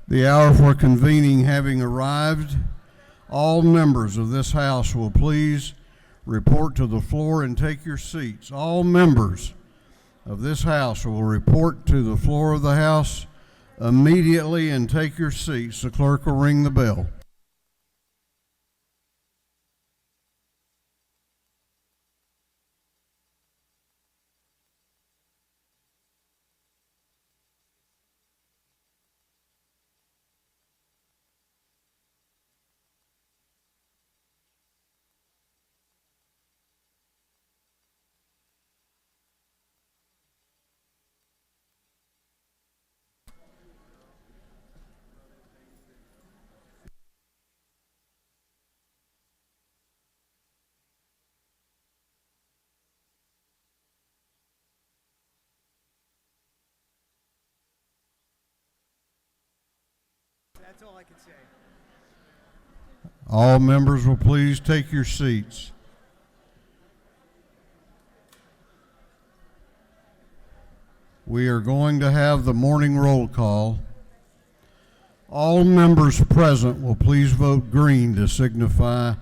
The hour for convening having arrived, all members of this House will please report to the floor and take your seats. All members of this House will report to the floor of the House immediately and take your seats. The clerk will ring the bell. That's all I can say. All members will please take your seats. We are going to have the morning roll call. All members present will please vote green to signify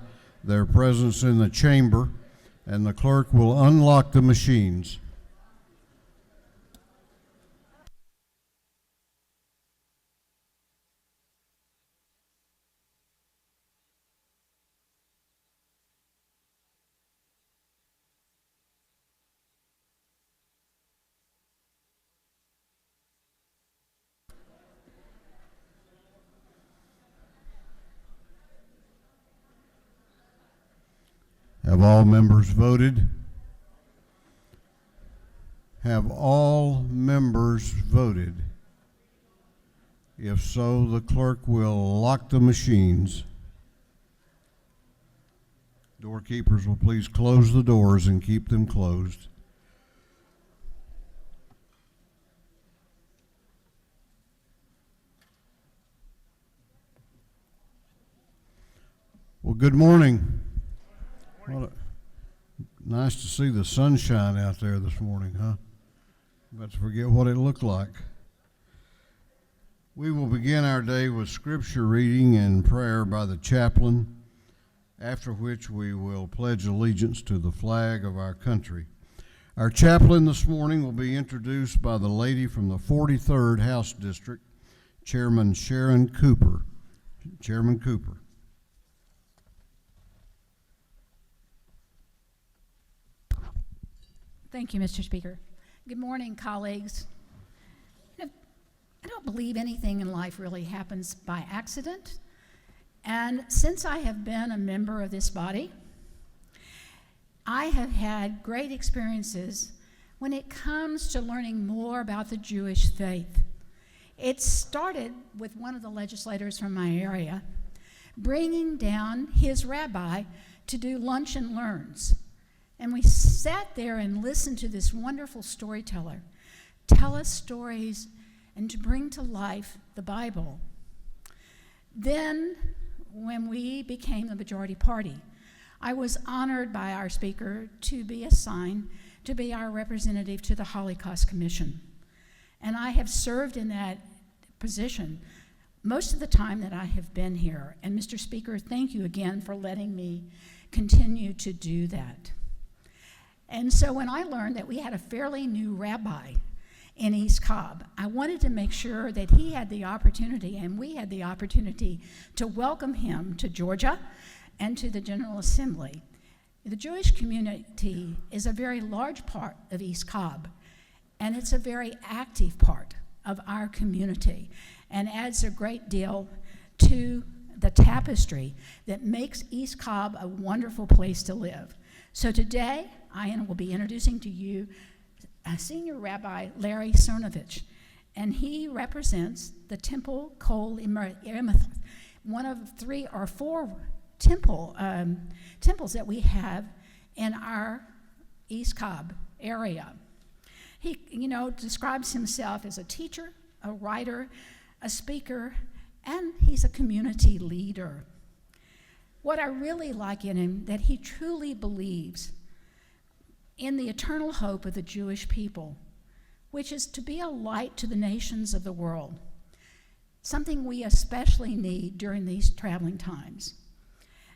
their presence in the chamber, and the clerk will unlock the machines. Have all members voted? Have all members voted? If so, the clerk will lock the machines. Doorkeepers will please close the doors and keep them closed. Well, good morning. Well, nice to see the sunshine out there this morning, huh? About to forget what it looked like. We will begin our day with scripture reading and prayer by the chaplain, after which we will pledge allegiance to the flag of our country. Our chaplain this morning will be introduced by the lady from the 43rd House District, Chairman Sharon Cooper. Chairman Cooper. Thank you, Mr. Speaker. Good morning, colleagues. I don't believe anything in life really happens by accident. And since I have been a member of this body, I have had great experiences when it comes to learning more about the Jewish faith. It started with one of the legislators from my area bringing down his rabbi to do lunch and learns. And we sat there and listened to this wonderful storyteller tell us stories and to bring to life the Bible. Then, when we became the majority party, I was honored by our speaker to be assigned to be our representative to the Holocaust Commission. And I have served in that position most of the time that I have been here. And Mr. Speaker, thank you again for letting me continue to do that. And so when I learned that we had a fairly new rabbi in East Cobb, I wanted to make sure that he had the opportunity, and we had the opportunity, to welcome him to Georgia and to the General Assembly. The Jewish community is a very large part of East Cobb, and it's a very active part of our community, and adds a great deal to the tapestry that makes East Cobb a wonderful place to live. So today, I will be introducing to you Senior Rabbi Larry Cernovich, and he represents the Temple Kol Imrith, one of 3 or 4 temples that we have in our East Cobb area. He, describes himself as a teacher, a writer, a speaker, and he's a community leader. What I really like in him, that he truly believes in the eternal hope of the Jewish people, which is to be a light to the nations of the world. something we especially need during these traveling times.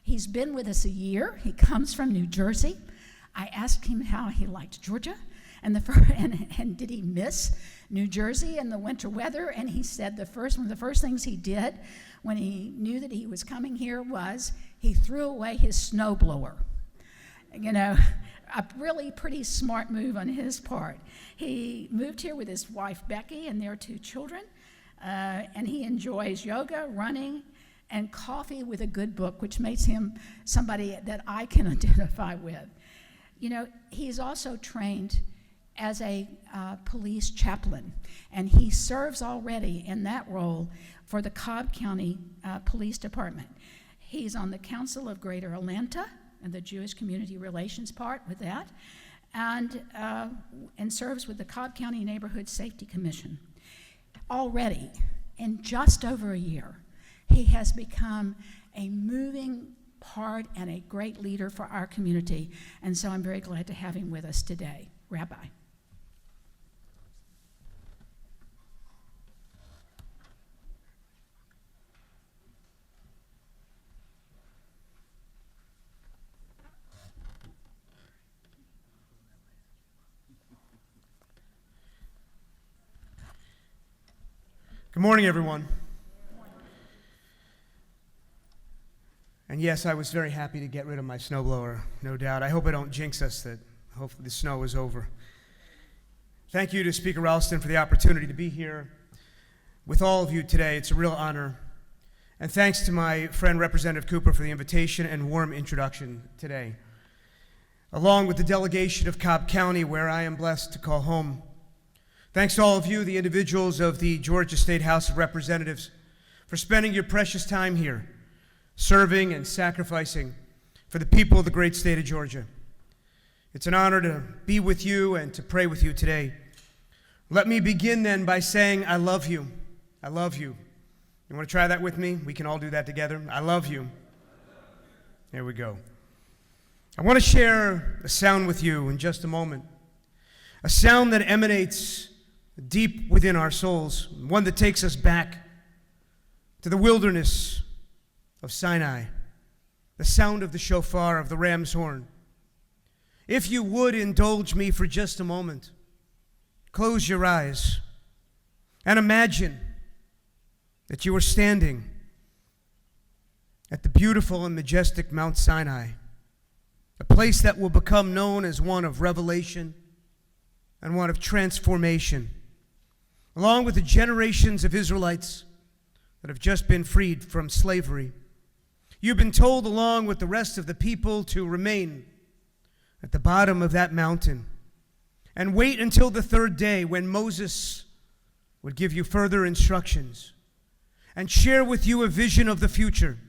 He's been with us a year. He comes from New Jersey. I asked him how he liked Georgia and did he miss New Jersey and the winter weather, and he said one of the first things he did when he knew that he was coming here was he threw away his snowblower. You know, a really pretty smart move on his part. He moved here with his wife Becky and their 2 children, and he enjoys yoga, running, and coffee with a good book, which makes him somebody that I can identify with. You know, he's also trained as a police chaplain, and he serves already in that role for the Cobb County Police Department. He's on the Council of Greater Atlanta and the Jewish Community Relations part with that, and serves with the Cobb County Neighborhood Safety Commission. Already, in just over a year, he has become a moving part and a great leader for our community, and so I'm very glad to have him with us today. Rabbi. Good morning, everyone. And yes, I was very happy to get rid of my snowblower, no doubt. I hope I don't jinx us that hopefully the snow is over. Thank you to Speaker Ralston for the opportunity to be here with all of you today. It's a real honor. And thanks to my friend Representative Cooper for the invitation and warm introduction today. Along with the delegation of Cobb County, where I am blessed to call home. Thanks to all of you, the individuals of the Georgia State House of Representatives, for spending your precious time here, serving and sacrificing for the people of the great state of Georgia. It's an honor to be with you and to pray with you today. Let me begin then by saying, I love you. I love you. You want to try that with me? We can all do that together. I love you. There we go. I want to share a sound with you in just a moment. A sound that emanates deep within our souls, one that takes us back to the wilderness of Sinai, the sound of the shofar, of the ram's horn. If you would indulge me for just a moment, close your eyes and imagine that you are standing at the beautiful and majestic Mount Sinai, a place that will become known as one of revelation and one of transformation, along with the generations of Israelites that have just been freed from slavery. You've been told, along with the rest of the people, to remain at the bottom of that mountain and wait until the 3rd day when Moses would give you further instructions and share with you a vision of the future.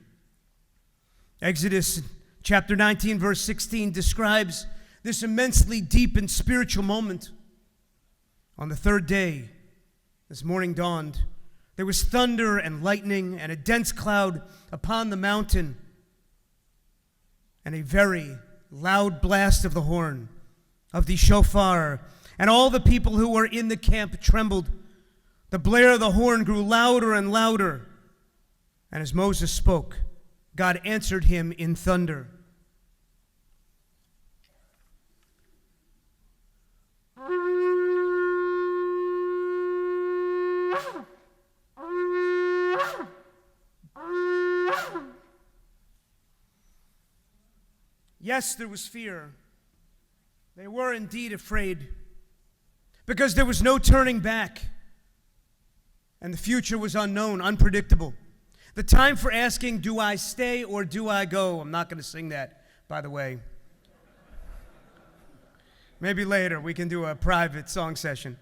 Exodus chapter 19, verse 16 describes this immensely deep and spiritual moment. On the 3rd day, as morning dawned, there was thunder and lightning and a dense cloud upon the mountain and a very loud blast of the horn, of the shofar, and all the people who were in the camp trembled. The blare of the horn grew louder and louder, and as Moses spoke, God answered him in thunder. Yes, there was fear. They were indeed afraid because there was no turning back and the future was unknown, unpredictable. The time for asking, do I stay or do I go? I'm not going to sing that, by the way. Maybe later we can do a private song session.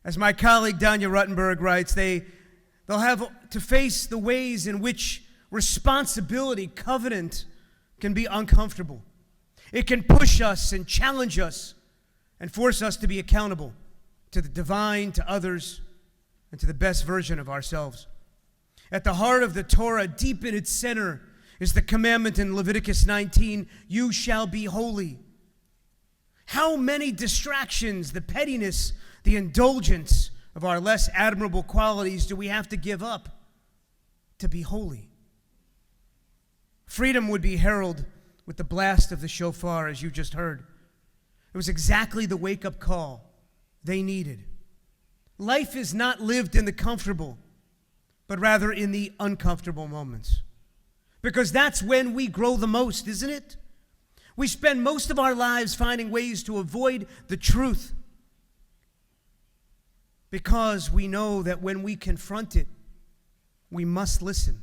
As my colleague Danya Ruttenberg writes, they'll have to face the ways in which responsibility, covenant, can be uncomfortable. It can push us and challenge us and force us to be accountable to the divine, to others, and to the best version of ourselves. At the heart of the Torah, deep in its center, is the commandment in Leviticus 19, you shall be holy. How many distractions, the pettiness, the indulgence of our less admirable qualities do we have to give up to be holy? Freedom would be heralded with the blast of the shofar, as you just heard. It was exactly the wake-up call they needed. Life is not lived in the comfortable, but rather in the uncomfortable moments. Because that's when we grow the most, isn't it? We spend most of our lives finding ways to avoid the truth because we know that when we confront it, we must listen.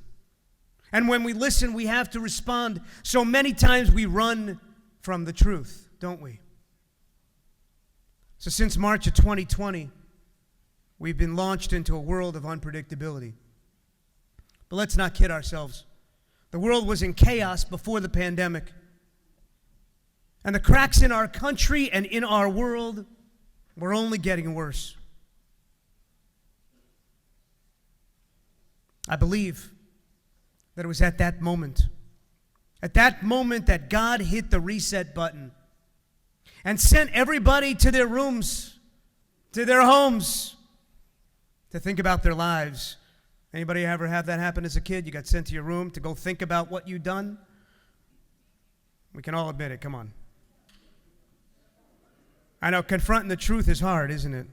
And when we listen, we have to respond. So many times we run from the truth, don't we? So since March of 2020, we've been launched into a world of unpredictability. But let's not kid ourselves. The world was in chaos before the pandemic. And the cracks in our country and in our world were only getting worse. I believe that it was at that moment that God hit the reset button and sent everybody to their rooms, to their homes, to think about their lives. Anybody ever have that happen as a kid? You got sent to your room to go think about what you'd done? We can all admit it, come on. I know confronting the truth is hard, isn't it?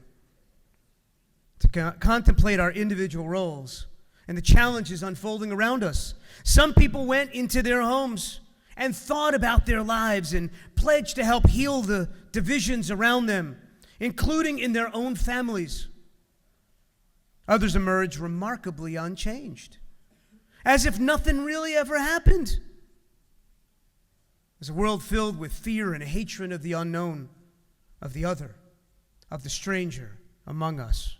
To contemplate our individual roles and the challenges unfolding around us. Some people went into their homes and thought about their lives and pledged to help heal the divisions around them, including in their own families. Others emerged remarkably unchanged, as if nothing really ever happened. There's a world filled with fear and hatred of the unknown, of the other, of the stranger among us.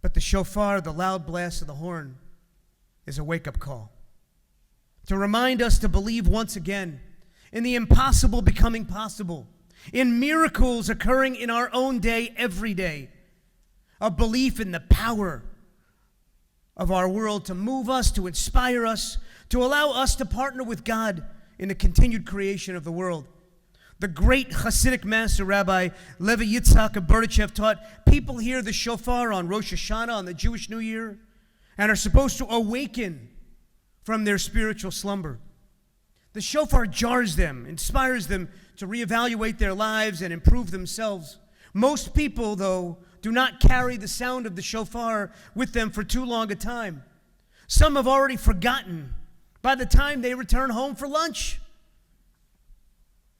But the shofar, the loud blast of the horn, is a wake-up call to remind us to believe once again in the impossible becoming possible, in miracles occurring in our own day, every day, a belief in the power of our world to move us, to inspire us, to allow us to partner with God in the continued creation of the world. The great Hasidic master, Rabbi Levi Yitzhak of Berdichev, taught people hear the shofar on Rosh Hashanah, on the Jewish New Year, and are supposed to awaken from their spiritual slumber. The shofar jars them, inspires them to reevaluate their lives and improve themselves. Most people, though, do not carry the sound of the shofar with them for too long a time. Some have already forgotten by the time they return home for lunch.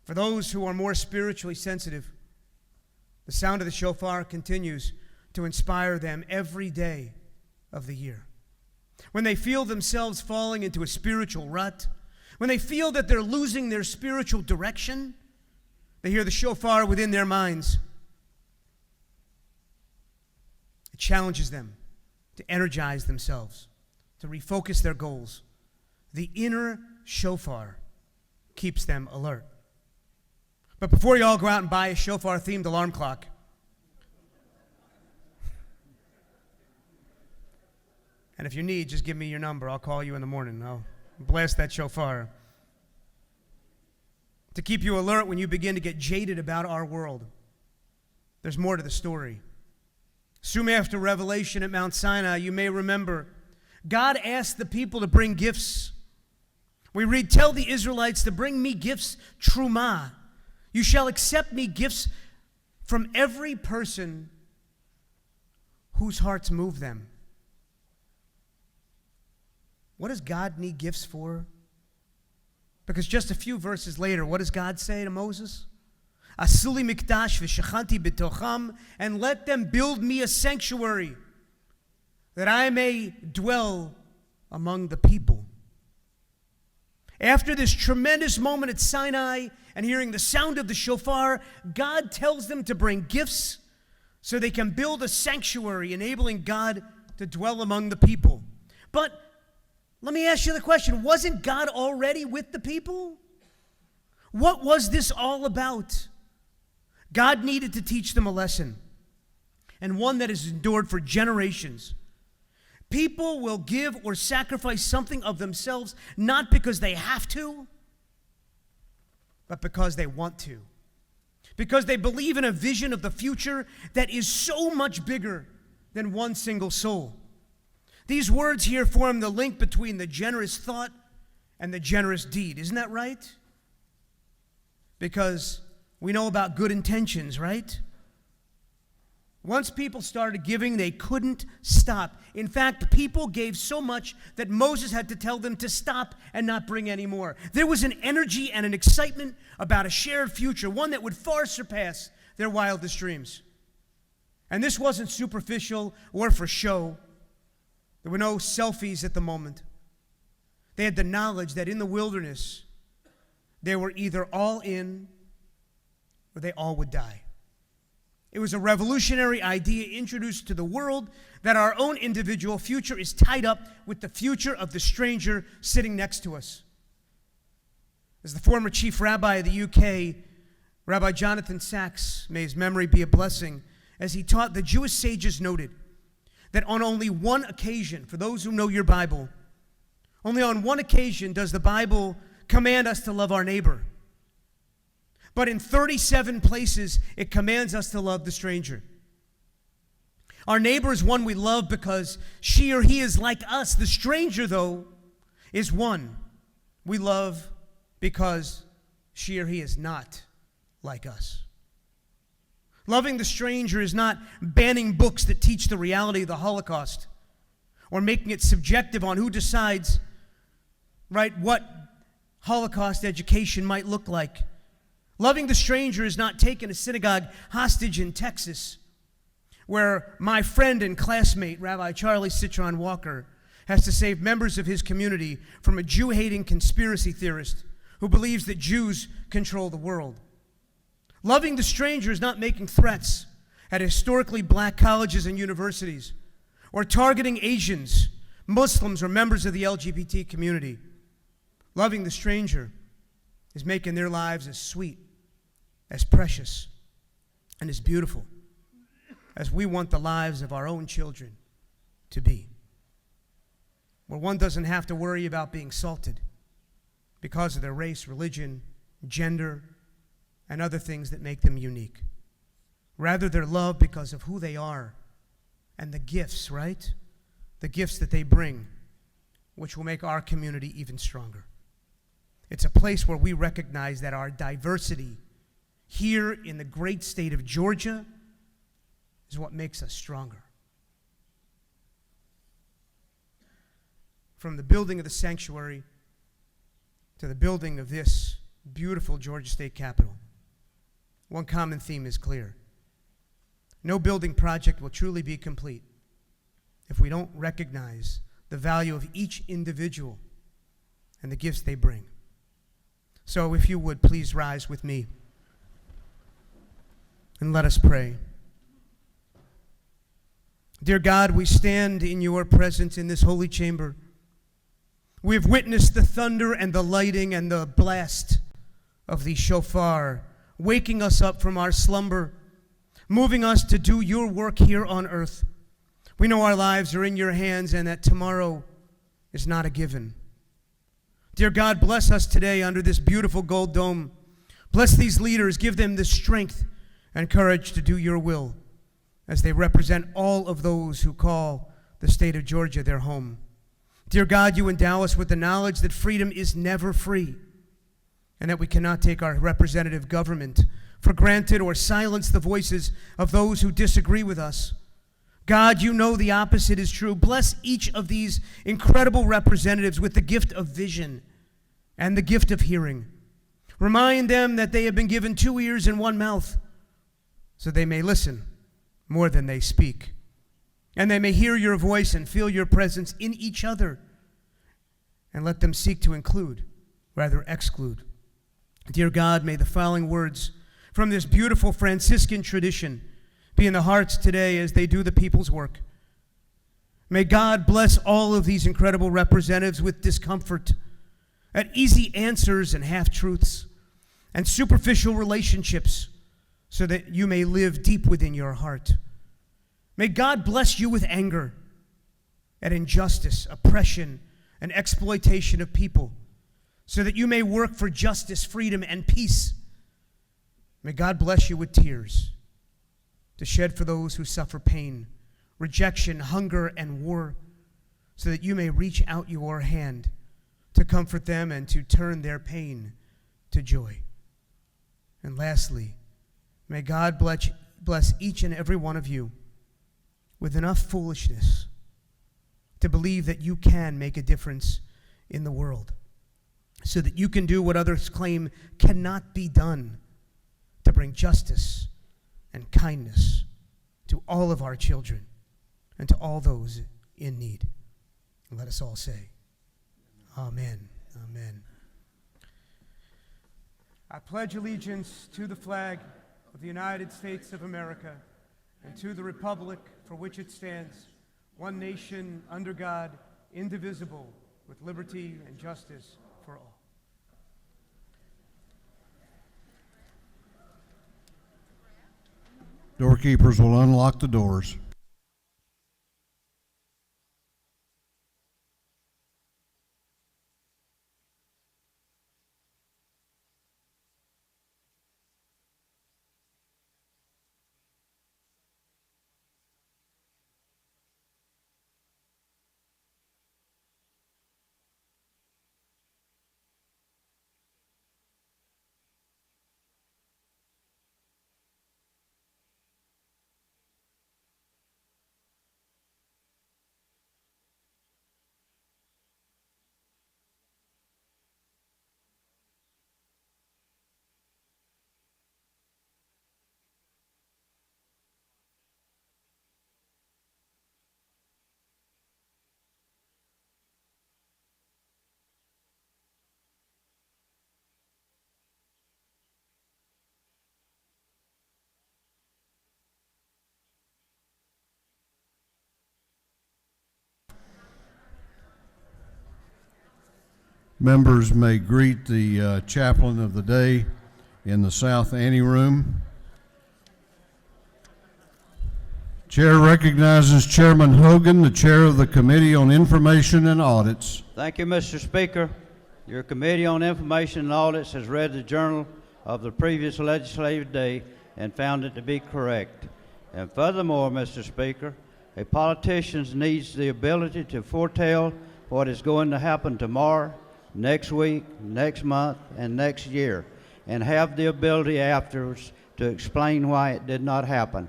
For those who are more spiritually sensitive, the sound of the shofar continues to inspire them every day of the year. When they feel themselves falling into a spiritual rut, when they feel that they're losing their spiritual direction, they hear the shofar within their minds. It challenges them to energize themselves, to refocus their goals. The inner shofar keeps them alert. But before you all go out and buy a shofar-themed alarm clock, and if you need, just give me your number. I'll call you in the morning. I'll blast that shofar. To keep you alert when you begin to get jaded about our world. There's more to the story. Soon after Revelation at Mount Sinai, you may remember, God asked the people to bring gifts. We read, "Tell the Israelites to bring me gifts, truma. You shall accept me gifts from every person whose hearts move them." What does God need gifts for? Because just a few verses later, what does God say to Moses? Asuli mikdash v'shachanti b'tocham, and let them build me a sanctuary, that I may dwell among the people. After this tremendous moment at Sinai and hearing the sound of the shofar, God tells them to bring gifts so they can build a sanctuary, enabling God to dwell among the people. But let me ask you the question, wasn't God already with the people? What was this all about? God needed to teach them a lesson, and one that has endured for generations. People will give or sacrifice something of themselves not because they have to, but because they want to because they believe in a vision of the future that is so much bigger than one single soul. These words here form the link between the generous thought and the generous deed. Isn't that right? Because we know about good intentions, right? Once people started giving, they couldn't stop. In fact, people gave so much that Moses had to tell them to stop and not bring any more. There was an energy and an excitement about a shared future, one that would far surpass their wildest dreams. And this wasn't superficial or for show. There were no selfies at the moment. They had the knowledge that in the wilderness, they were either all in or they all would die. It was a revolutionary idea introduced to the world that our own individual future is tied up with the future of the stranger sitting next to us. As the former chief rabbi of the UK, Rabbi Jonathan Sachs, may his memory be a blessing, as he taught, the Jewish sages noted that on only one occasion, for those who know your Bible, only on one occasion does the Bible command us to love our neighbor. But in 37 places, it commands us to love the stranger. Our neighbor is one we love because she or he is like us. The stranger, though, is one we love because she or he is not like us. Loving the stranger is not banning books that teach the reality of the Holocaust or making it subjective on who decides, right, what Holocaust education might look like. Loving the stranger is not taking a synagogue hostage in Texas, where my friend and classmate, Rabbi Charlie Citron Walker, has to save members of his community from a Jew-hating conspiracy theorist who believes that Jews control the world. Loving the stranger is not making threats at historically black colleges and universities, or targeting Asians, Muslims, or members of the LGBT community. Loving the stranger is making their lives as sweet, as precious, and as beautiful as we want the lives of our own children to be. Where one doesn't have to worry about being salted because of their race, religion, gender, and other things that make them unique. Rather, they're loved because of who they are and the gifts, right? The gifts that they bring, which will make our community even stronger. It's a place where we recognize that our diversity here in the great state of Georgia is what makes us stronger. From the building of the sanctuary to the building of this beautiful Georgia State Capitol, one common theme is clear. No building project will truly be complete if we don't recognize the value of each individual and the gifts they bring. So if you would, please rise with me and let us pray. Dear God, we stand in your presence in this holy chamber. We have witnessed the thunder and the lighting and the blast of the shofar, waking us up from our slumber, moving us to do your work here on earth. We know our lives are in your hands and that tomorrow is not a given. Dear God, bless us today under this beautiful gold dome. Bless these leaders. Give them the strength and courage to do your will as they represent all of those who call the state of Georgia their home. Dear God, you endow us with the knowledge that freedom is never free and that we cannot take our representative government for granted or silence the voices of those who disagree with us. God, you know the opposite is true. Bless each of these incredible representatives with the gift of vision and the gift of hearing. Remind them that they have been given 2 ears and 1 mouth so they may listen more than they speak. And they may hear your voice and feel your presence in each other. And let them seek to include, rather exclude. Dear God, may the following words from this beautiful Franciscan tradition be in the hearts today as they do the people's work. May God bless all of these incredible representatives with discomfort at easy answers and half-truths and superficial relationships so that you may live deep within your heart. May God bless you with anger at injustice, oppression, and exploitation of people so that you may work for justice, freedom, and peace. May God bless you with tears to shed for those who suffer pain, rejection, hunger, and war, so that you may reach out your hand to comfort them and to turn their pain to joy. And lastly, may God bless each and every one of you with enough foolishness to believe that you can make a difference in the world, so that you can do what others claim cannot be done, to bring justice and kindness to all of our children and to all those in need. And let us all say, Amen. Amen. I pledge allegiance to the flag of the United States of America and to the republic for which it stands, one nation under God, indivisible, with liberty and justice for all. Doorkeepers will unlock the doors. Members may greet the chaplain of the day in the south anteroom. Chair recognizes Chairman Hogan, the chair of the Committee on Information and Audits. Thank you, Mr. Speaker. Your Committee on Information and Audits has read the journal of the previous legislative day and found it to be correct. And furthermore, Mr. Speaker, a politician needs the ability to foretell what is going to happen tomorrow, next week, next month, and next year, and have the ability afterwards to explain why it did not happen.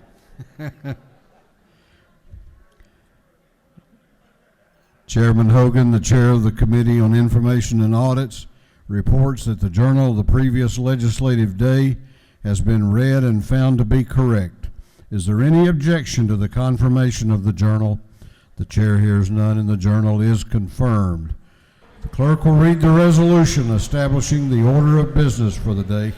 Chairman Hogan, the chair of the Committee on Information and Audits, reports that the journal of the previous legislative day has been read and found to be correct. Is there any objection to the confirmation of the journal? The chair hears none, and the journal is confirmed. The clerk will read the resolution establishing the order of business for the day.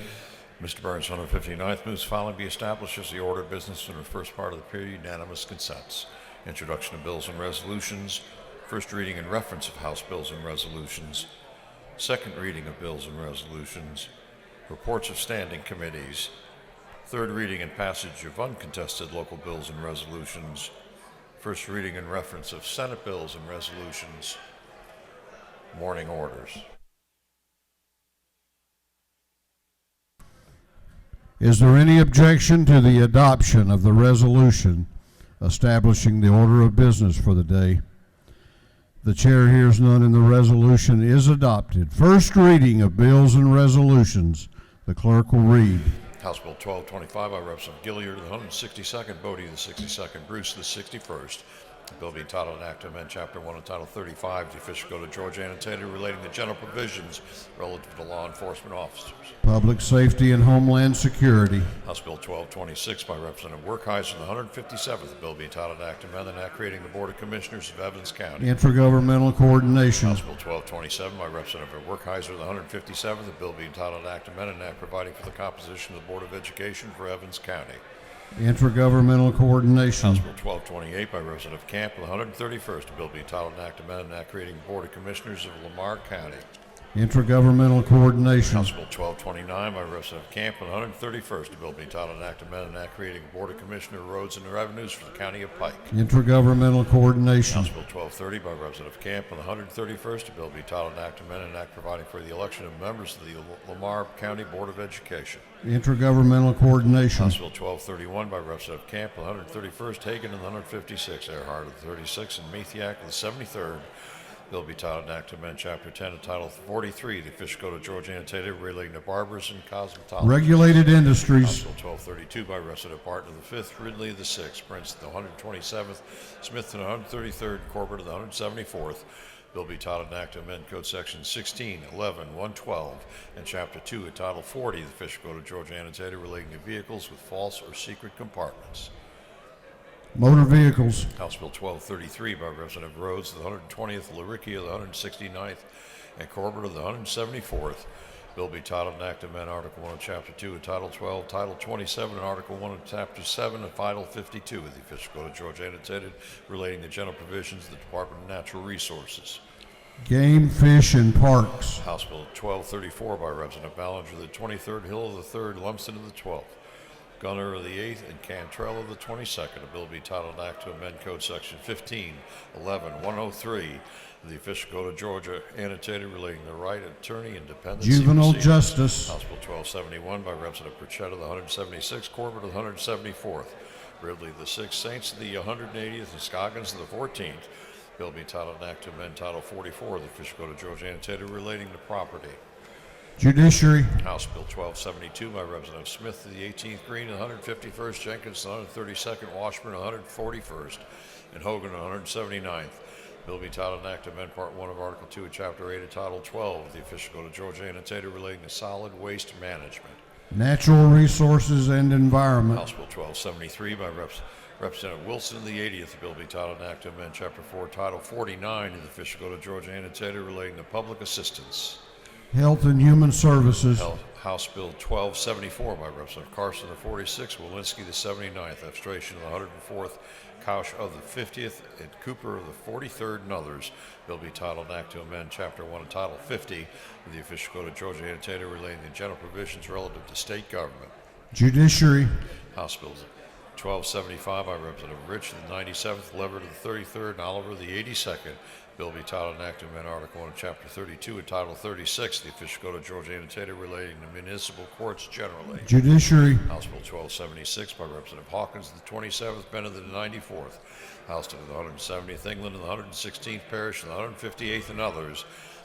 Mr. Burns, 159th moves following be established as the order of business in the first part of the period, unanimous consents. Introduction of bills and resolutions, first reading and reference of House bills and resolutions, second reading of bills and resolutions, reports of standing committees, third reading and passage of uncontested local bills and resolutions, first reading and reference of Senate bills and resolutions, morning orders. Is there any objection to the adoption of the resolution establishing the order of business for the day? The chair hears none, and the resolution is adopted. First reading of bills and resolutions. The clerk will read. House Bill 1225 by Representative Gilliard, the 162nd, Bodie, the 62nd, Bruce, the 61st. The bill being titled an act to amend Chapter 1 of Title 35, the official code of Georgia annotated relating to general provisions relative to law enforcement officers. Public Safety and Homeland Security. House Bill 1226 by Representative Werkheiser, the 157th. The bill being titled an act to amend and act creating the Board of Commissioners of Evans County. Intergovernmental Coordination. House Bill 1227 by Representative Werkheiser, the 157th. The bill being titled an act to amend and act providing for the composition of the Board of Education for Evans County. Intergovernmental Coordination. House Bill 1228 by Representative Camp, the 131st. A bill being titled an act to amend and act creating the Board of Commissioners of Lamar County. Intergovernmental coordination. House Bill 1229 by Representative Camp and 131st, a bill being titled an act amending an act creating a board of commissioner of roads and revenues for the county of Pike. Intergovernmental coordination. House Bill 1230 by Representative Camp and 131st, a bill being titled an act amending an act providing for the election of members of the Lamar County Board of Education. Intergovernmental coordination. House Bill 1231 by Representative Camp and 131st, Hagan and the 156th, Earhart of the 36th, and Mathiak of the 73rd. Bill be titled an act to amend Chapter 10 and Title 43 of the Official Code of Georgia annotated relating to barbers and cosmetologists. Regulated House industries. Bill 1232 by Representative Barton of the 5th, Ridley of the 6th, Prince of the 127th, Smith of the 133rd, Corbett of the 174th. Bill be titled an act to amend Code Section 16, 11, 112, and Chapter 2 of Title 40 of the Official Code of Georgia annotated relating to vehicles with false or secret compartments. Motor vehicles. House Bill 1233 by Representative Rhodes of the 120th, Laricki of the 169th, and Corbett of the 174th. Bill be titled an act to amend Article 1 of Chapter 2 of Title 12, Title 27, and Article 1 of Chapter 7 and Title 52 of the Official Code of Georgia annotated relating to general provisions of the Department of Natural Resources. Game, fish, and parks. House Bill 1234 by Representative Ballinger of the 23rd, Hill of the 3rd, Lumsden of the 12th. Gunner of the 8th, and Cantrell of the 22nd. A bill be titled an act to amend Code Section 15, 11, 103 of the Official Code of Georgia annotated relating to right, attorney, and dependency Juvenile proceedings. justice. House Bill 1271 by Representative Burchett of the 176th, Corbett of the 174th, Ridley of the 6th, Saints of the 180th, and Scoggins of the 14th. Bill be titled an act to amend Title 44 of the Official Code of Georgia annotated relating to property. Judiciary. House Bill 1272 by Representative Smith of the 18th Green, the 151st, Jenkins, the 132nd, Washburn, the 141st, and Hogan, the 179th. Bill be titled an act to amend Part 1 of Article 2 of Chapter 8 of Title 12 of the Official Code of Georgia annotated relating to solid waste management. Natural resources and environment. House Bill 1273 by Representative Wilson of the 80th. The bill be titled an act to amend Chapter 4, Title 49 of the Official Code of Georgia annotated relating to public assistance. Health and Human Services. House Bill 1274 by Representative Carson of the 46th, Walensky the 79th, Abstration of the 104th, Couch of the 50th, and Cooper of the 43rd, and others. Bill be titled an act to amend Chapter 1 of Title 50 of the Official Code of Georgia annotated relating to general provisions relative to state government. Judiciary. House Bill 1275 by Representative Rich of the 97th, Leverett of the 33rd, and Oliver of the 82nd. Bill be titled an act to amend Article 1 of Chapter 32 of Title 36 of the Official Code of Georgia annotated relating to municipal courts generally. Judiciary. House Bill 1276 by Representative Hawkins of the 27th, Bennett of the 94th, Houston of the 170th, England of the 116th Parish of the 158th, and others.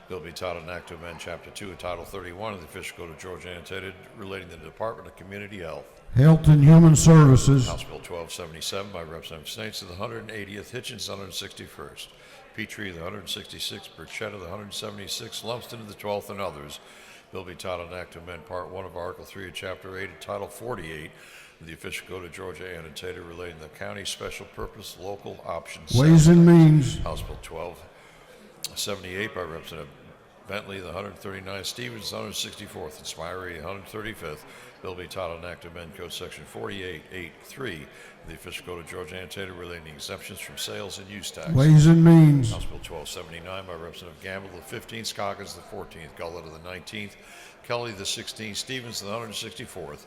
Bill be titled an act to amend Chapter 2 of Title 31 of the Official Code of Georgia annotated relating to the Department of Community Health. Health and Human Services. House Bill 1277 by Representative Snates of the 180th, Hitchens of the 161st, Petrie of the 166th, Burchett of the 176th, Lumsden of the 12th, and others. Bill be titled an act to amend Part 1 of Article 3 of Chapter 8 of Title 48 of the Official Code of Georgia annotated relating to the county special purpose local options. Ways and Means. House Bill 1278 by Representative Bentley, the 139th, Stevens, the 164th, and Smyrie, the 135th. Bill be titled an act to amend Code Section 48.8.3 of the Official Code of Georgia annotated relating to exemptions from sales and use tax. Ways and Means. House Bill 1279 by Representative Gamble, the 15th, Scoggins, the 14th, Gullett of the 19th, Kelly, the 16th, Stevens, the 164th.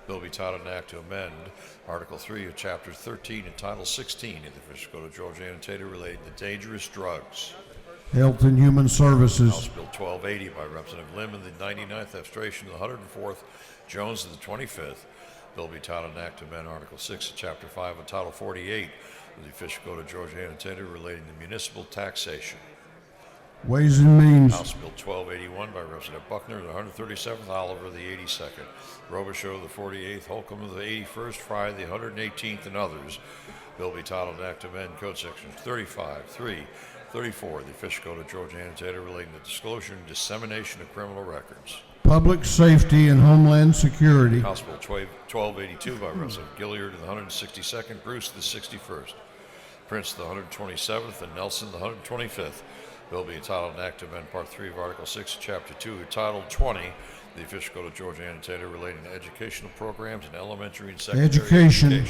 Bill be titled an act to amend Article 3 of Chapter 13 and Title 16 of the Official Code of Georgia annotated relating to dangerous drugs. Health and Human Services. House Bill 1280 by Representative Lim of the 99th, Abstration of the 104th, Jones of the 25th. Bill be titled an act to amend Article 6 of Chapter 5 of Title 48 of the Official Code of Georgia annotated relating to municipal taxation. Ways and Means. House Bill 1281 by Representative Buckner, the 137th, Oliver, the 82nd, Robichaud, the 48th, Holcomb of the 81st, Fry, the 118th, and others. Bill be titled an act to amend Code Sections 35, 3, 34 of the Official Code of Georgia annotated relating to disclosure and dissemination of criminal records. Public Safety and Homeland Security. House Bill 1282 by Representative Gilliard of the 162nd, Bruce the 61st, Prince the 127th, and Nelson the 125th. Bill be entitled an act to amend Part 3 of Article 6, Chapter 2, Title 20, the Official Code of Georgia annotated relating to educational programs in elementary and secondary education.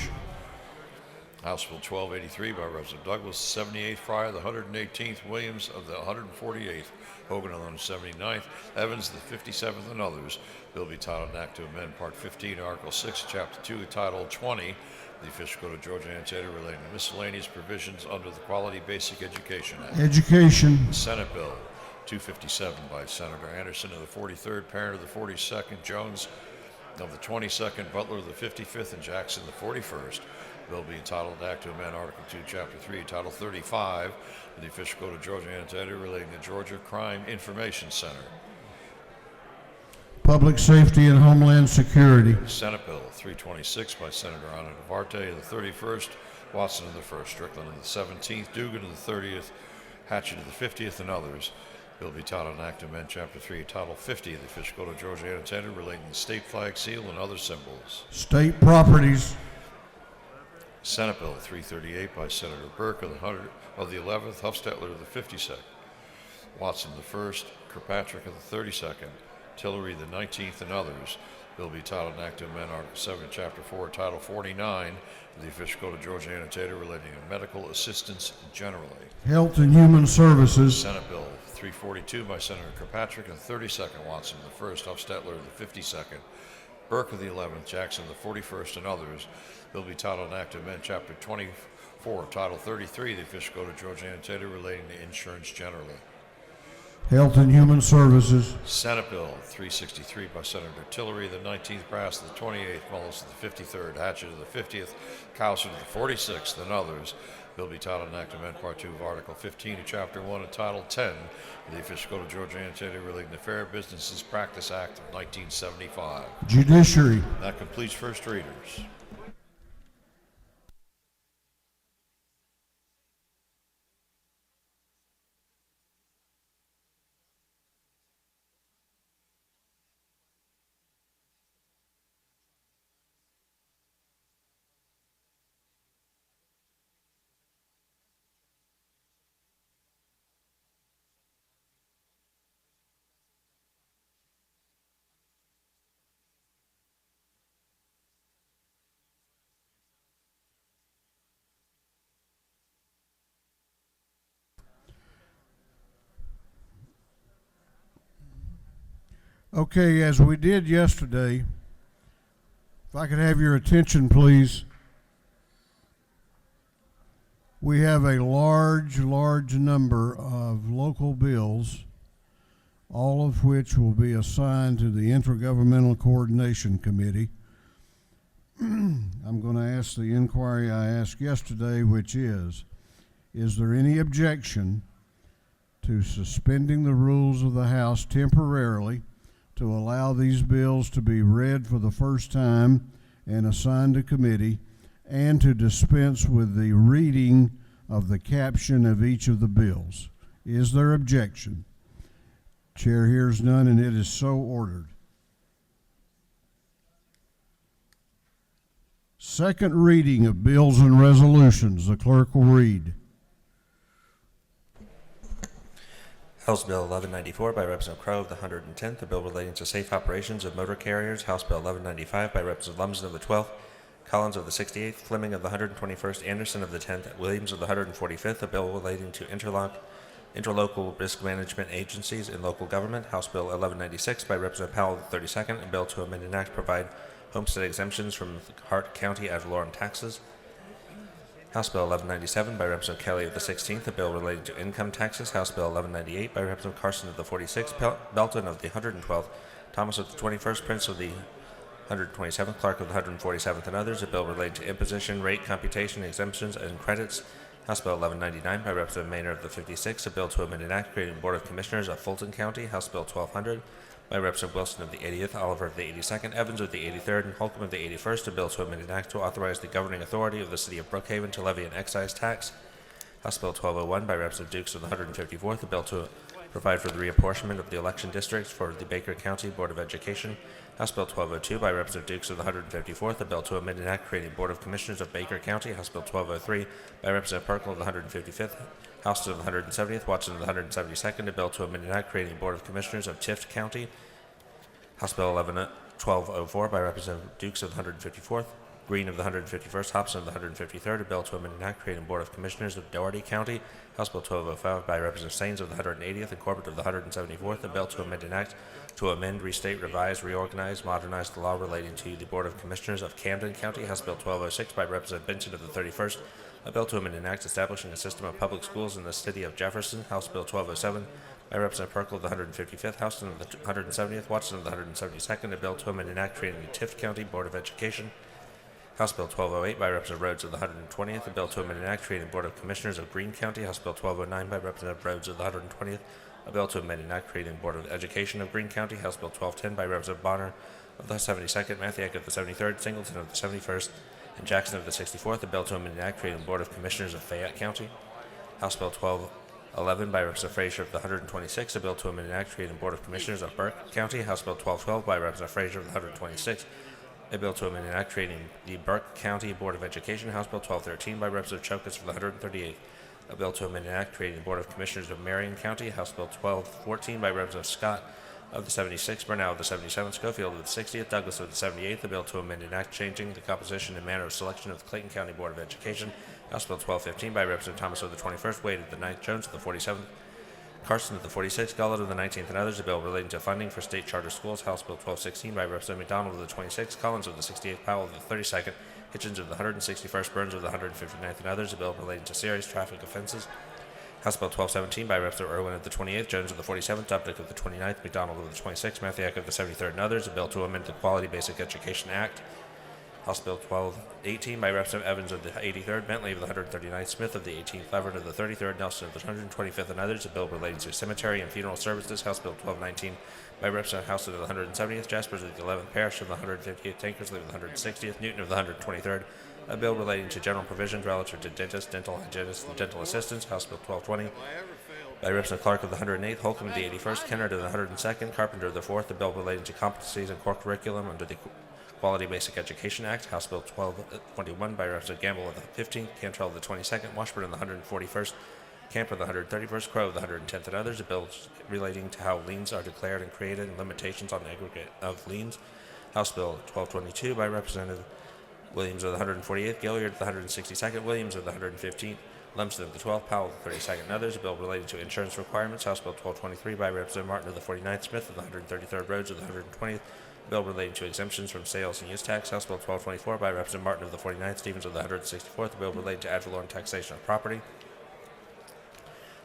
House Bill 1283 by Representative Douglas, 78th Fryer, the 118th, Williams of the 148th, Hogan on the 79th, Evans the 57th, and others. Bill be titled an act to amend Part 15, Article 6, Chapter 2, Title 20, the official code of Georgia Annotated relating to miscellaneous provisions under the Quality Basic Education Act. Education. Senate Bill 257 by Senator Anderson of the 43rd, Parent of the 42nd, Jones of the 22nd, Butler of the 55th, and Jackson the 41st. Bill be entitled Act to amend Article 2, Chapter 3, Title 35 of the official code of Georgia Annotated relating to Georgia Crime Information Center. Public safety and homeland security. Senate Bill 326 by Senator Ana Duarte of the 31st, Watson of the 1st, Strickland of the 17th, Dugan of the 30th, Hatchett of the 50th, and others. Bill be titled an act to amend Chapter 3, Title 50 of the official code of Georgia Annotated relating to the state flag, seal, and other symbols. State properties. Senate Bill 338 by Senator Burke of the 11th, Huffstetler of the 52nd, Watson the 1st, Kirkpatrick of the 32nd, Tillery the 19th, and others. Bill be titled an act to amend Article 7, Chapter 4, Title 49 of the official code of Georgia Annotated relating to medical assistance generally. Health and Human Services. Senate Bill 342 by Senator Kirkpatrick of the 32nd, Watson of the 1st, Huffstetler of the 52nd, Burke of the 11th, Jackson of the 41st, and others. Bill be titled an act to amend Chapter 24, Title 33 of the official code of Georgia Annotated relating to insurance generally. Health and Human Services. Senate Bill 363 by Senator Tillery, the 19th, Brass of the 28th, Mullis of the 53rd, Hatchett of the 50th, Cowser of the 46th, and others. Bill be titled an act to amend Part 2 of Article 15 of Chapter 1 and Title 10 of the official code of Georgia Annotated relating to Fair Business Practice Act of 1975. Judiciary. That completes first readers. Okay, as we did yesterday, if I could have your attention, please. We have a large number of local bills, all of which will be assigned to the Intergovernmental Coordination Committee. I'm going to ask the inquiry I asked yesterday, which is there any objection to suspending the rules of the House temporarily to allow these bills to be read for the first time and assigned to committee, and to dispense with the reading of the caption of each of the bills? Is there objection? Chair hears none, and it is so ordered. Second reading of bills and resolutions. The clerk will read. House Bill 1194 by Representative Crowe of the 110th, a bill relating to safe operations of motor carriers. House Bill 1195 by Representative Lumsden of the 12th, Collins of the 68th, Fleming of the 121st, Anderson of the 10th, Williams of the 145th, a bill relating to interlocal risk management agencies in local government. House Bill 1196 by Representative Powell of the 32nd, a bill to amend an act to provide homestead exemptions from Hart County ad valorem taxes. House Bill 1197 by Representative Kelly of the 16th, a bill relating to income taxes. House Bill 1198 by Representative Carson of the 46th, Belton of the 112th, Thomas of the 21st, Prince of the 127th, Clark of the 147th, and others, a bill relating to imposition, rate, computation, exemptions, and credits. House Bill 1199 by Representative Maynard of the 56th, a bill to amend an act creating Board of Commissioners of Fulton County. House Bill 1200 by Representative Wilson of the 80th, Oliver of the 82nd, Evans of the 83rd, and Holcomb of the 81st, a bill to amend an act to authorize the governing authority of the City of Brookhaven to levy an excise tax. House Bill 1201 by Representative Dukes of the 154th, a bill to provide for the reapportionment of the election districts for the Baker County Board of Education. House Bill 1202 by Representative Dukes of the 154th, a bill to amend an act creating Board of Commissioners of Baker County. House Bill 1203 by Representative Perkle of the 155th, House of the 170th, Watson of the 172nd, a bill to amend an act creating Board of Commissioners of Tift County. House Bill 1204 by Representative Dukes of the 154th, Green of the 151st, Hobson of the 153rd, a bill to amend and enact creating Board of Commissioners of Doherty County, House Bill 1205 by Representative Saines of the 180th and Corbett of the 174th, a bill to amend and enact to amend, restate, revise, reorganize, modernize the law relating to the Board of Commissioners of Camden County, House Bill 1206 by Representative Benson of the 31st, a bill to amend and enact establishing a system of public schools in the city of Jefferson, House Bill 1207 by Representative Perkle of the 155th, Houston of the 170th, Watson of the 172nd, a bill to amend and enact creating the Tift County Board of Education, House Bill 1208 by Representative Rhodes of the 120th, a bill to amend and enact creating Board of Commissioners of Greene County, House Bill 1209 by Representative Rhodes of the 120th, a bill to amend and enact creating Board of Education of Greene County, House Bill 1210 by Representative Bonner of the 72nd, Mathiak of the 73rd, Singleton of the 71st, and Jackson of the 64th, a bill to amend and enact creating Board of Commissioners of Fayette County, House Bill 1211 by Representative Frazier of the 126th, a bill to amend and enact creating Board of Commissioners of Burke County, House Bill 1212 by Representative Frazier of the 126th, a bill to amend and enact creating the Burke County Board of Education, House Bill 1213 by Representative Chokas of the 138th, a bill to amend and enact creating the Board of Commissioners of Marion County, House Bill 1214 by Representative Scott of the 76th, Burnell of the 77th, Schofield of the 60th, Douglas of the 78th, a bill to amend and enact changing the composition and manner of selection of the Clayton County Board of Education, House Bill 1215 by Representative Thomas of the 21st, Wade of the 9th, Jones of the 47th, Carson of the 46th, Gullett of the 19th, and others, a bill relating to funding for state charter schools, House Bill 1216 by Representative McDonald of the 26th, Collins of the 68th, Powell of the 32nd, Hitchens of the 161st, Burns of the 159th, and others, a bill relating to serious traffic offenses, House Bill 1217 by Representative Irwin of the 28th, Jones of the 47th, Dubnik of the 29th, McDonald of the 26th, Mathiak of the 73rd, and others, a bill to amend the Quality Basic Education Act, House Bill 1218 by Representative Evans of the 83rd, Bentley of the 139th, Smith of the 18th, Levert of the 33rd, Nelson of the 125th, and others, a bill relating to cemetery and funeral services, House Bill 1219 by Representative Houston of the 170th, Jaspers of the 11th Parish of the 158th, Tankersley of the 160th, Newton of the 123rd, a bill relating to general provisions relative to dentists, dental hygienists, and dental assistants, House Bill 1220 by Representative Clark of the 108th, Holcomb of the 81st, Kennard of the 102nd, Carpenter of the 4th, a bill relating to competencies and core curriculum under the Quality Basic Education Act, House Bill 1221 by Representative Gamble of the 15th, Cantrell of the 22nd, Washburn of the 141st, Camper of the 131st, Crow of the 110th, and others, a bill relating to how liens are declared and created and limitations on the aggregate of liens, House Bill 1222 by Representative Williams of the 148th, Gilliard of the 162nd, Williams of the 115th, Lumsden of the 12th, Powell of the 32nd, and others, a bill relating to insurance requirements, House Bill 1223 by Representative Martin of the 49th, Smith of the 133rd, Rhodes of the 120th, bill relating to exemptions from sales and use tax, House Bill 1224 by Representative Martin of the 49th, Stevens of the 164th, a bill relating to ad valorem taxation of property,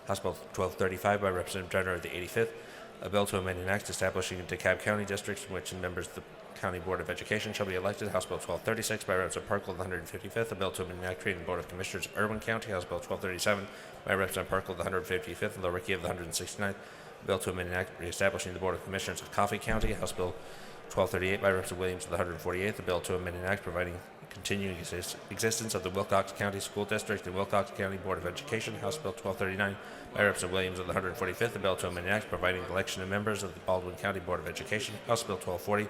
House Bill 1235 by Representative Jenner of the 85th, a bill to amend an act establishing DeKalb County districts in which members of the County Board of Education shall be elected, House Bill 1236 by Representative Perkle of the 155th, a bill to amend an act creating the Board of Commissioners of Irwin County, House Bill 1237 by Representative Perkle of the 155th and Loricky of the 169th, a bill to amend an act reestablishing the Board of Commissioners of Coffee County, House Bill 1238 by Representative Williams of the 148th, a bill to amend an act providing continuing existence of the Wilcox County School District and Wilcox County Board of Education, House Bill 1239 by Representative Williams of the 145th, a bill to amend an act providing election of members of the Baldwin County Board of Education, House Bill 1240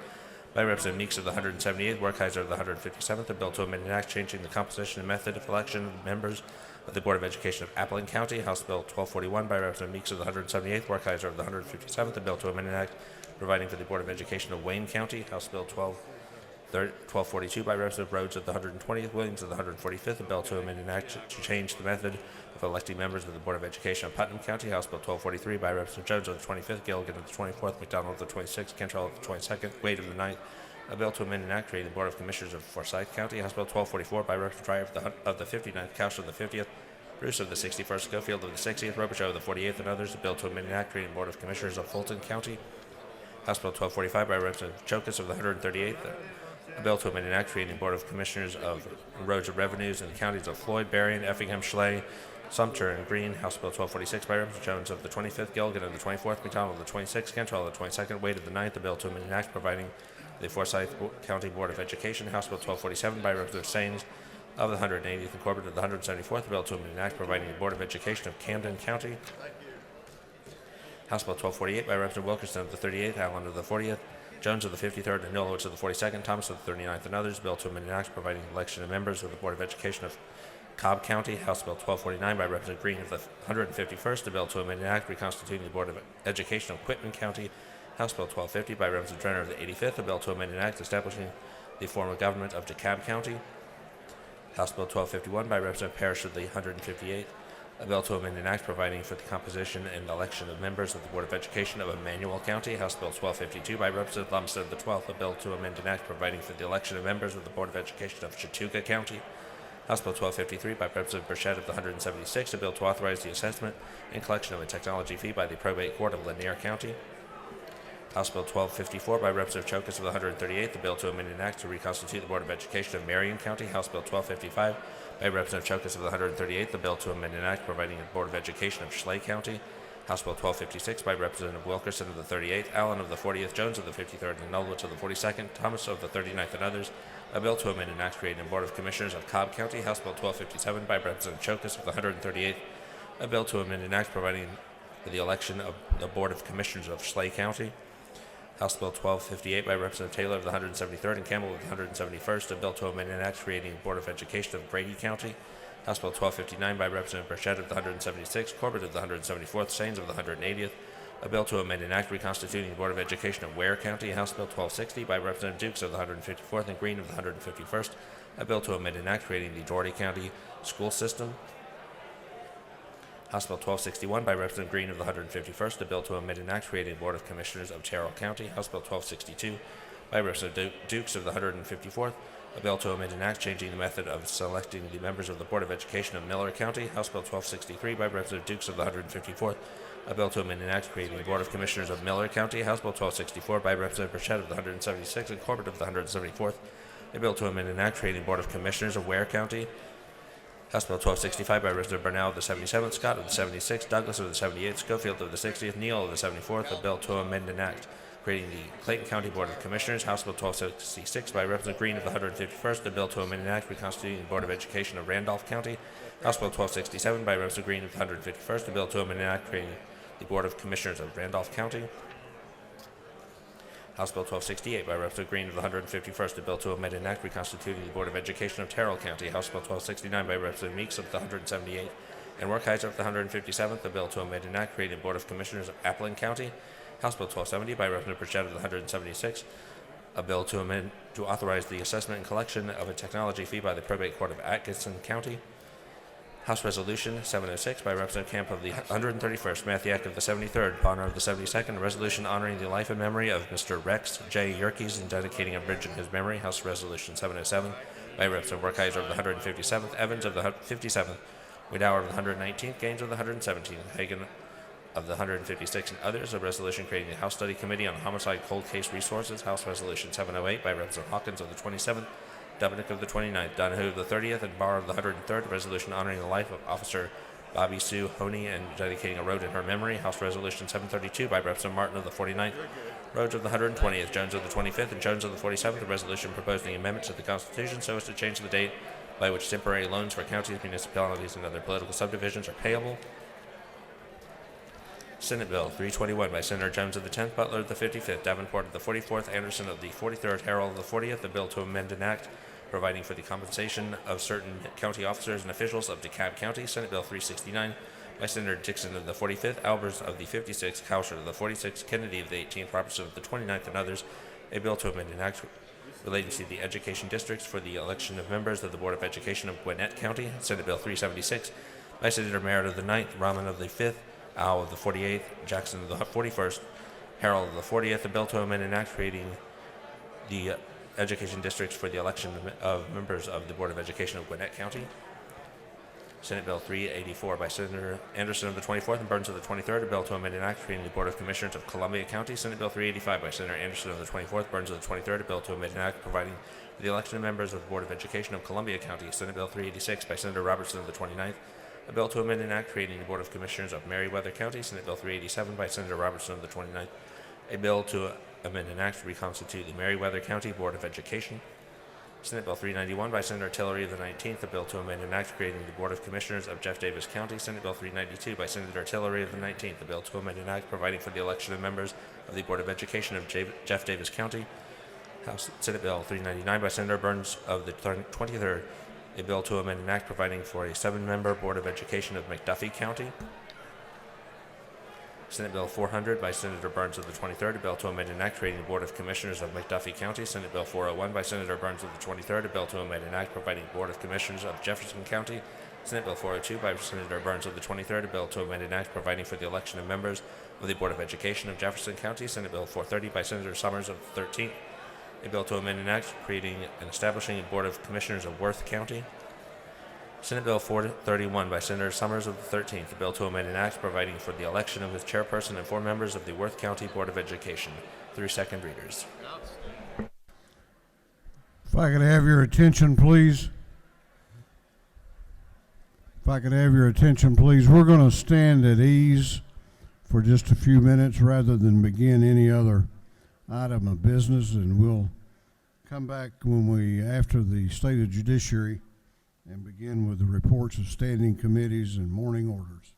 by Representative Meeks of the 178th, Werkheiser of the 157th, a bill to amend an act changing the composition and method of election of members of the Board of Education of Appleton County, House Bill 1241 by Representative Meeks of the 178th, Werkheiser of the 157th, a bill to amend an act providing for the Board of Education of Wayne County, House Bill 1242 by Representative Rhodes of the 120th, Williams of the 145th, a bill to amend an act to change the method of electing members of the Board of Education of Putnam County, House Bill 1243 by Representative Jones of the 25th, Gilligan of the 24th, McDonald of the 26th, Cantrell of the 22nd, Wade of the 9th, a bill to amend an act creating the Board of Commissioners of Forsyth County, House Bill 1244 by Representative Dreyer of the 59th, Couch of the 50th, Bruce of the 61st, Schofield of the 60th, Robichaud of the 48th, and others, a bill to amend an act creating the Board of Commissioners of Fulton County, House Bill 1245 by Representative Chokas of the 138th, a bill to amend an act creating the Board of Commissioners of Roads and Revenues in the counties of Floyd, Berrien, Effingham, Schley, Sumter, and Greene, House Bill 1246 by Representative Jones of the 25th, Gilligan of the 24th, McDonald of the 26th, Cantrell of the 22nd, Wade of the 9th, a bill to amend an act providing the Forsyth County Board of Education, House Bill 1247 by Representative Saines of the 180th and Corbett of the 174th, a bill to amend an act providing the Board of Education of Camden County, House Bill 1248 by Representative Wilkerson of the 38th, Allen of the 40th, Jones of the 53rd, and Nolowitz of the 42nd, Thomas of the 39th, and others, bill to amend an act providing election of members of the Board of Education of Cobb County, House Bill 1249 by Representative Green of the 151st, a bill to amend an act reconstituting the Board of Education of Quitman County, House Bill 1250 by Representative Drenner of the 85th, a bill to amend an act establishing the form of government of DeKalb County. House Bill 1251 by Representative Parrish of the 158th, a bill to amend an act providing for the composition and election of members of the Board of Education of Emmanuel County. House Bill 1252 by Representative Lumsden of the 12th, a bill to amend an act providing for the election of members of the Board of Education of Chautauqua County. House Bill 1253 by Representative Burchett of the 176th, a bill to authorize the assessment and collection of a technology fee by the Probate Court of Lanier County. House Bill 1254 by Representative Chokas of the 138th, a bill to amend an act to reconstitute the Board of Education of Marion County. House Bill 1255 by Representative Chokas of the 138th, a bill to amend an act providing a Board of Education of Schley County. House Bill 1256 by Representative Wilkerson of the 38th, Allen of the 40th, Jones of the 53rd, and Nulwich of the 42nd, Thomas of the 39th, and others, a bill to amend an act creating a Board of Commissioners of Cobb County. House Bill 1257 by Representative Chokas of the 138th, a bill to amend an act providing for the election of the Board of Commissioners of Schley County. House Bill 1258 by Representative Taylor of the 173rd and Campbell of the 171st, a bill to amend an act creating a Board of Education of Grady County. House Bill 1259 by Representative Burchett of the 176th, Corbett of the 174th, Sains of the 180th, a bill to amend an act reconstituting the Board of Education of Ware County. House Bill 1260 by Representative Dukes of the 154th and Green of the 151st, a bill to amend an act creating the Doherty County School System. House Bill 1261 by Representative Green of the 151st, a bill to amend an act creating the Board of Commissioners of Terrell County. House Bill 1262 by Representative Dukes of the 154th, a bill to amend an act changing the method of selecting the members of the Board of Education of Miller County. House Bill 1263 by Representative Dukes of the 154th, a bill to amend an act creating the Board of Commissioners of Miller County. House Bill 1264 by Representative Burchett of the 176th and Corbett of the 174th, a bill to amend an act creating the Board of Commissioners of Ware County. House Bill 1265 by Representative Burnell of the 77th, Scott of the 76th, Douglas of the 78th, Schofield of the 60th, Neal of the 74th, a bill to amend an act creating the Clayton County Board of Commissioners. House Bill 1266 by Representative Green of the 151st, a bill to amend an act reconstituting the Board of Education of Randolph County. House Bill 1267 by Representative Green of the 151st, a bill to amend an act creating the Board of Commissioners of Randolph County. House Bill 1268 by Representative Green of the 151st, a bill to amend an act reconstituting the Board of Education of Terrell County. House Bill 1269 by Representative Meeks of the 178th and Werkheiser of the 157th, a bill to amend an act creating the Board of Commissioners of Appling County. House Bill 1270 by Representative Burchett of the 176th, a bill to amend to authorize the assessment and collection of a technology fee by the Probate Court of Atkinson County. House Resolution 706 by Representative Camp of the 131st, Mathiak of the 73rd, Bonner of the 72nd, a resolution honoring the life and memory of Mr. Rex J. Yerkes and dedicating a bridge in his memory. House Resolution 707 by Representative Werkheiser of the 157th, Evans of the 57th, Wiedauer of the 119th, Gaines of the 117th, Hagan of the 156th, and others, a resolution creating the House Study Committee on Homicide Cold Case Resources. House Resolution 708 by Representative Hawkins of the 27th, Dubnick of the 29th, Donahue of the 30th, and Barr of the 103rd, a resolution honoring the life of Officer Bobby Sue Honey and dedicating a road in her memory. House Resolution 732 by Representative Martin of the 49th, Rhodes of the 120th, Jones of the 25th, and Jones of the 47th, a resolution proposing amendments to the Constitution so as to change the date by which temporary loans for counties, municipalities, and other political subdivisions are payable. Senate Bill 321 by Senator Jones of the 10th, Butler of the 55th, Davenport of the 44th, Anderson of the 43rd, Harrell of the 40th, a bill to amend an act providing for the compensation of certain county officers and officials of DeKalb County. Senate Bill 369 by Senator Dixon of the 45th, Albers of the 56th, Cowsher of the 46th, Kennedy of the 18th, Robertson of the 29th, and others, a bill to amend an act relating to the education districts for the election of members of the Board of Education of Gwinnett County. Senate Bill 376 by Senator Merritt of the 9th, Rahman of the 5th, Al of the 48th, Jackson of the 41st, Harrell of the 40th, a bill to amend an act creating the education districts for the election of members of the Board of Education of Gwinnett County. Senate Bill 384 by Senator Anderson of the 24th and Burns of the 23rd, a bill to amend an act creating the Board of Commissioners of Columbia County. Senate Bill 385 by Senator Anderson of the 24th, Burns of the 23rd, a bill to amend an act providing for the election of members of the Board of Education of Columbia County. Senate Bill 386 by Senator Robertson of the 29th, a bill to amend an act creating the Board of Commissioners of Meriwether County. Senate Bill 387 by Senator Robertson of the 29th, a bill to amend an act to reconstitute the Meriwether County Board of Education. Senate Bill 391 by Senator Tillery of the 19th, a bill to amend an act creating the Board of Commissioners of Jeff Davis County. Senate Bill 392 by Senator Tillery of the 19th, a bill to amend an act providing for the election of members of the Board of Education of Jeff Davis County. Senate Bill 399 by Senator Burns of the 23rd, a bill to amend an act providing for a 7-member Board of Education of McDuffie County. Senate Bill 400 by Senator Burns of the 23rd, a bill to amend an act creating the Board of Commissioners of McDuffie County. Senate Bill 401 by Senator Burns of the 23rd, a bill to amend an act providing the Board of Commissioners of Jefferson County. Senate Bill 402 by Senator Burns of the 23rd, a bill to amend an act providing for the election of members of the Board of Education of Jefferson County. Senate Bill 430 by Senator Summers of the 13th, a bill to amend an act creating and establishing a Board of Commissioners of Worth County. Senate Bill 431 by Senator Summers of the 13th, a bill to amend an act providing for the election of its chairperson and 4 members of the Worth County Board of Education. 3 second readers. If I could have your attention, please. If I could have your attention, please. We're going to stand at ease for just a few minutes rather than begin any other item of business, and we'll come back after the State of Judiciary and begin with the reports of standing committees and morning orders.